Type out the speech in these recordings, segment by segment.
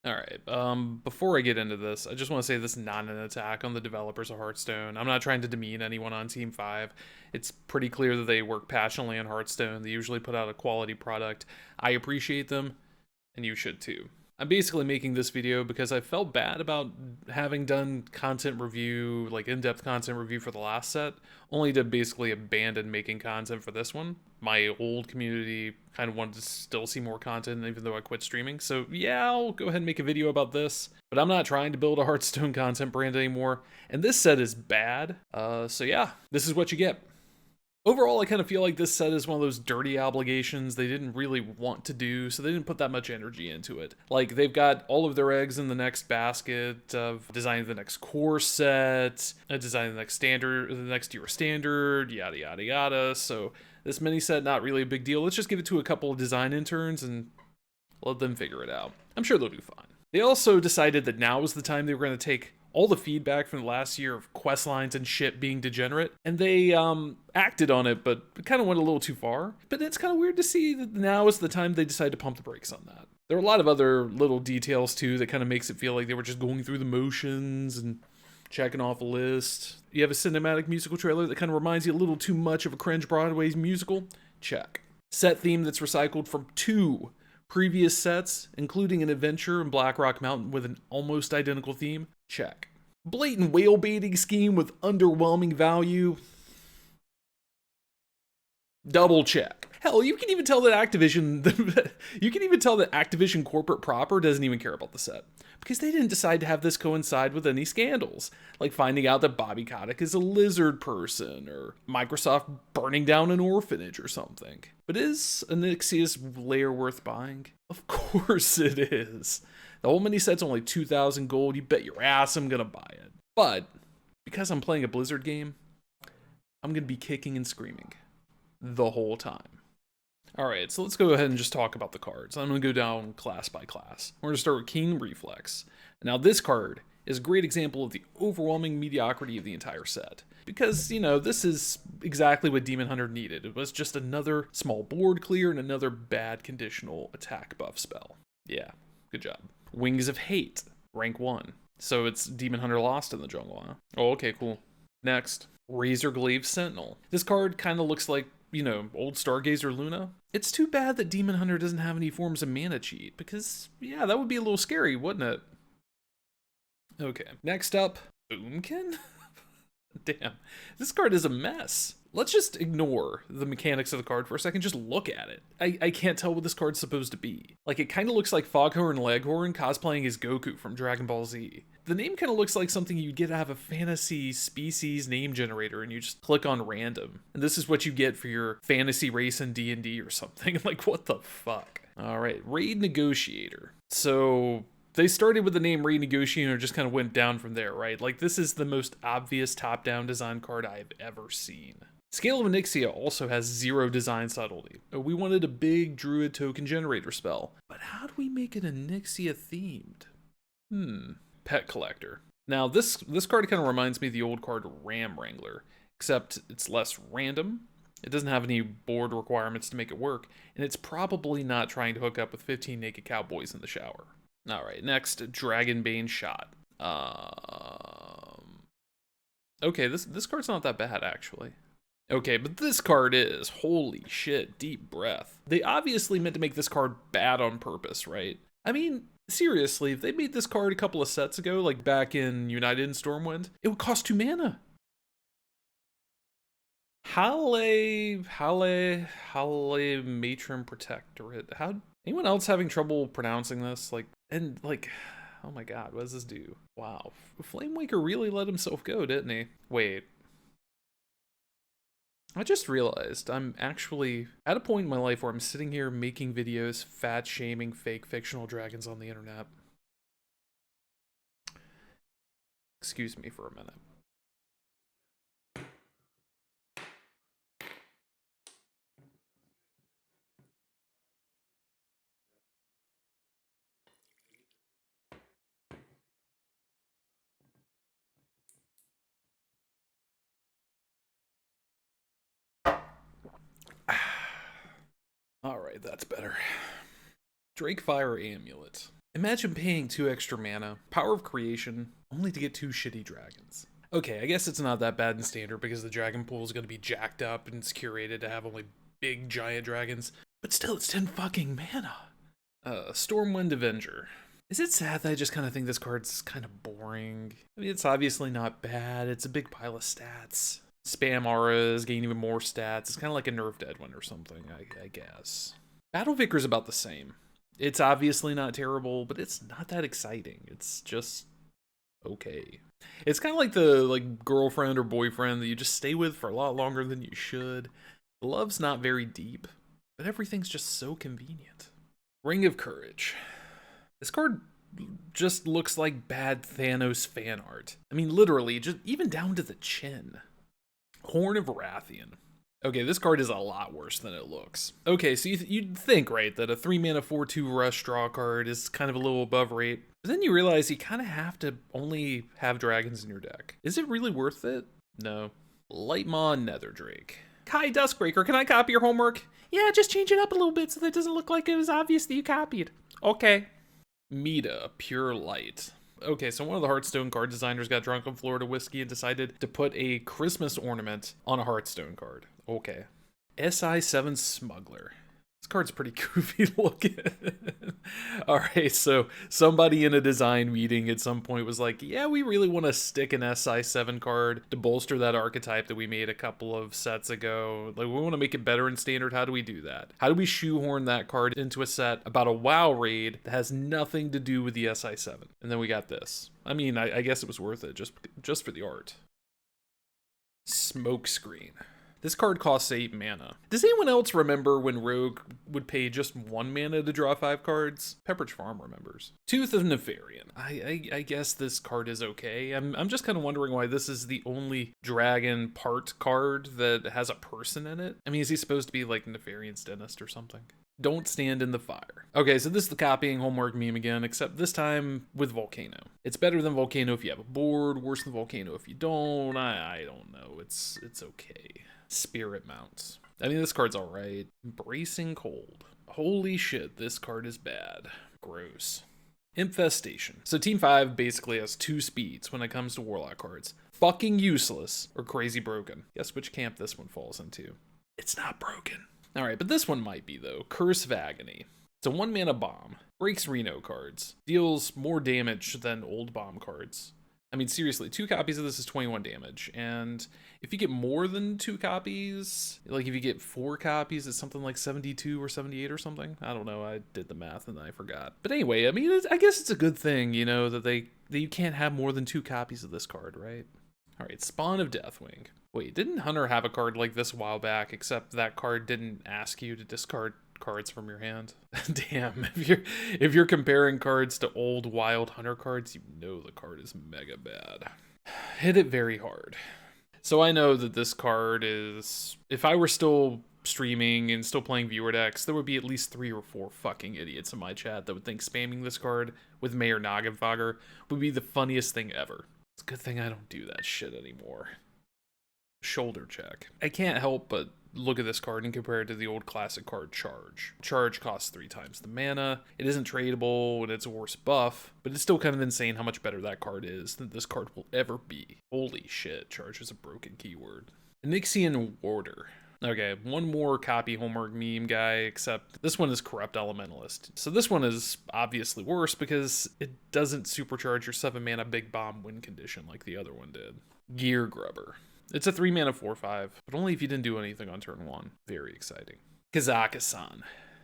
Alright, before I get into this, I just want to say this is not an attack on the developers of Hearthstone. I'm not trying to demean anyone on Team 5. It's pretty clear that they work passionately on Hearthstone. They usually put out a quality product. I appreciate them, and you should too. I'm basically making this video because I felt bad about having done content review, like in-depth content review for the last set, only to basically abandon making content for this one. My old community kind of wanted to still see more content even though I quit streaming, so yeah, I'll go ahead and make a video about this, but I'm not trying to build a Hearthstone content brand anymore, and this set is bad, so yeah, this is what you get. Overall, I kind of feel like this set is one of those dirty obligations they didn't really want to do, so they didn't put that much energy into it. Like, they've got all of their eggs in the next basket of designing the next core set, designing the next standard, the next tier standard, yada yada yada. So this mini set, not really a big deal. Let's just give it to a couple of design interns and let them figure it out. I'm sure they'll do fine. They also decided that now was the time they were going to take all the feedback from the last year of quest lines and shit being degenerate, and they acted on it, but it kind of went a little too far. But it's kind of weird to see that now is the time they decide to pump the brakes on that. There are a lot of other little details too that kind of makes it feel like they were just going through the motions and checking off a list. You have a cinematic musical trailer that kind of reminds you a little too much of a cringe Broadway musical? Check. Set theme that's recycled from 2 previous sets, including an adventure in Blackrock Mountain with an almost identical theme? Check. Blatant whale baiting scheme with underwhelming value? Double check. Hell, you can even tell that Activision corporate proper doesn't even care about the set, because they didn't decide to have this coincide with any scandals, like finding out that Bobby Kotick is a lizard person, or Microsoft burning down an orphanage or something. But is Onyxia's Lair worth buying? Of course it is. The whole mini set's only 2,000 gold. You bet your ass I'm gonna buy it. But because I'm playing a Blizzard game, I'm gonna be kicking and screaming the whole time. Alright, so let's go ahead and just talk about the cards. I'm going to go down class by class. We're going to start with King Reflex. Now this card is a great example of the overwhelming mediocrity of the entire set. Because, you know, this is exactly what Demon Hunter needed. It was just another small board clear and another bad conditional attack buff spell. Yeah, good job. Wings of Hate, rank 1. So it's Demon Hunter lost in the jungle, huh? Oh, okay, cool. Next, Razorglaive Sentinel. This card kind of looks like, you know, old Stargazer Luna. It's too bad that Demon Hunter doesn't have any forms of mana cheat, because, yeah, that would be a little scary, wouldn't it? Okay, next up, Boomkin? Damn, this card is a mess. Let's just ignore the mechanics of the card for a second, just look at it. I can't tell what this card's supposed to be. Like, it kind of looks like Foghorn Leghorn cosplaying as Goku from Dragon Ball Z. The name kind of looks like something you'd get out of a fantasy species name generator, and you just click on random. And this is what you get for your fantasy race in D&D or something. Like, what the fuck? Alright, Raid Negotiator. So they started with the name Raid Negotiator and just kind of went down from there, right? Like, this is the most obvious top-down design card I've ever seen. Scale of Onyxia also has 0 design subtlety. We wanted a big druid token generator spell, but how do we make it Onyxia themed? Pet Collector. Now this card kind of reminds me of the old card Ram Wrangler, except it's less random. It doesn't have any board requirements to make it work, and it's probably not trying to hook up with 15 naked cowboys in the shower. Alright, next, Dragonbane Shot. Okay, this card's not that bad, actually. Okay, but this card is. Holy shit, deep breath. They obviously meant to make this card bad on purpose, right? I mean, seriously, if they made this card a couple of sets ago, like back in United and Stormwind, it would cost 2 mana. Hale Matron Protectorate. How, anyone else having trouble pronouncing this? Like, and like, oh my god, what does this do? Wow, Flamewaker really let himself go, didn't he? Wait. I just realized I'm actually at a point in my life where I'm sitting here making videos fat shaming fake fictional dragons on the internet. Excuse me for a minute. Alright, that's better. Drakefire Amulet. Imagine paying 2 extra mana, power of creation, only to get 2 shitty dragons. Okay, I guess it's not that bad in standard because the dragon pool is going to be jacked up and it's curated to have only big giant dragons, but still it's 10 fucking mana. Stormwind Avenger. Is it sad that I just kind of think this card's kind of boring? I mean, it's obviously not bad. It's a big pile of stats. Spam auras, gain even more stats. It's kind of like a nerfed Deathwing or something, I guess. Battle Vicar's about the same. It's obviously not terrible, but it's not that exciting. It's just okay. It's kind of like the girlfriend or boyfriend that you just stay with for a lot longer than you should. The love's not very deep, but everything's just so convenient. Ring of Courage. This card just looks like bad Thanos fan art. I mean, literally, just even down to the chin. Horn of Rathian. Okay, this card is a lot worse than it looks. Okay, so you'd think, right, that a 3-mana 4/2 rush draw card is kind of a little above rate. But then you realize you kind of have to only have dragons in your deck. Is it really worth it? No. Lightmaw Netherdrake. Kai Duskbreaker, can I copy your homework? Yeah, just change it up a little bit so that it doesn't look like it was obvious that you copied. Okay. Mita, Pure Light. Okay, so one of the Hearthstone card designers got drunk on Florida whiskey and decided to put a Christmas ornament on a Hearthstone card. Okay. SI7 Smuggler. This card's pretty goofy looking. Alright, so somebody in a design meeting at some point was like, yeah, we really want to stick an SI7 card to bolster that archetype that we made a couple of sets ago. Like, we want to make it better in standard. How do we do that? How do we shoehorn that card into a set about a WoW raid that has nothing to do with the SI7? And then we got this. I mean, I guess it was worth it just for the art. Smokescreen. This card costs 8 mana. Does anyone else remember when Rogue would pay just 1 mana to draw 5 cards? Pepperidge Farm remembers. Tooth of Nefarian. I guess this card is okay. I'm just kind of wondering why this is the only dragon part card that has a person in it. I mean, is he supposed to be like Nefarian's dentist or something? Don't stand in the fire. Okay, so this is the copying homework meme again, except this time with Volcano. It's better than Volcano if you have a board, worse than Volcano if you don't. I don't know. It's okay. Spirit Mounts. I mean, this card's alright. Embracing Cold. Holy shit, this card is bad. Gross. Infestation. So Team 5 basically has 2 speeds when it comes to Warlock cards. Fucking useless or crazy broken. Guess which camp this one falls into. It's not broken. Alright, but this one might be though. Curse of Agony. It's a 1-mana bomb. Breaks Reno cards. Deals more damage than old bomb cards. I mean, seriously, 2 copies of this is 21 damage, and if you get more than 2 copies, like if you get 4 copies, it's something like 72 or 78 or something. I don't know, I did the math and I forgot. But anyway, I mean, I guess it's a good thing, you know, that you can't have more than 2 copies of this card, right? Alright, Spawn of Deathwing. Wait, didn't Hunter have a card like this a while back, except that card didn't ask you to discard cards from your hand? Damn, if you're comparing cards to old wild Hunter cards, you know the card is mega bad. Hit it very hard. So I know that this card is, if I were still streaming and still playing viewer decks, there would be at least 3 or 4 fucking idiots in my chat that would think spamming this card with Mayor Noggenfogger would be the funniest thing ever. It's a good thing I don't do that shit anymore. Shoulder check. I can't help but look at this card and compare it to the old classic card Charge. Charge costs 3 times the mana. It isn't tradable and it's a worse buff, but it's still kind of insane how much better that card is than this card will ever be. Holy shit, Charge is a broken keyword. Onyxian Warder. Okay, one more copy homework meme guy, except this one is Corrupt Elementalist. So this one is obviously worse because it doesn't supercharge your 7 mana big bomb win condition like the other one did. Gear Grubber. It's a 3-mana 4/5, but only if you didn't do anything on turn 1. Very exciting. Kazaka-san.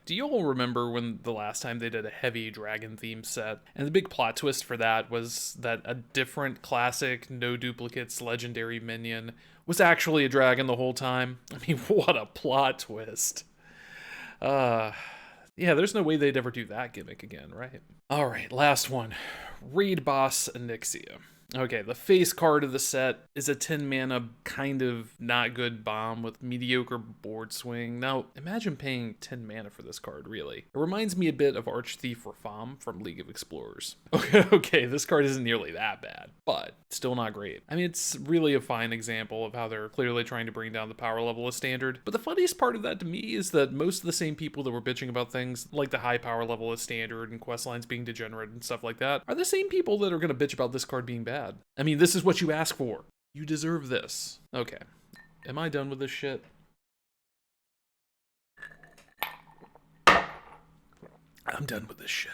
Do you all remember when the last time they did a heavy dragon themed set? And the big plot twist for that was that a different classic, no duplicates legendary minion was actually a dragon the whole time. I mean, what a plot twist. Yeah, there's no way they'd ever do that gimmick again, right? Alright, last one. Raid Boss Onyxia. Okay, the face card of the set is a 10 mana kind of not good bomb with mediocre board swing. Now, imagine paying 10 mana for this card, really. It reminds me a bit of Archthief Rafam from League of Explorers. Okay, this card isn't nearly that bad, but still not great. I mean, it's really a fine example of how they're clearly trying to bring down the power level of Standard. But the funniest part of that to me is that most of the same people that were bitching about things like the high power level of Standard and quest lines being degenerate and stuff like that are the same people that are going to bitch about this card being bad. I mean, this is what you ask for. You deserve this. Okay. Am I done with this shit? I'm done with this shit.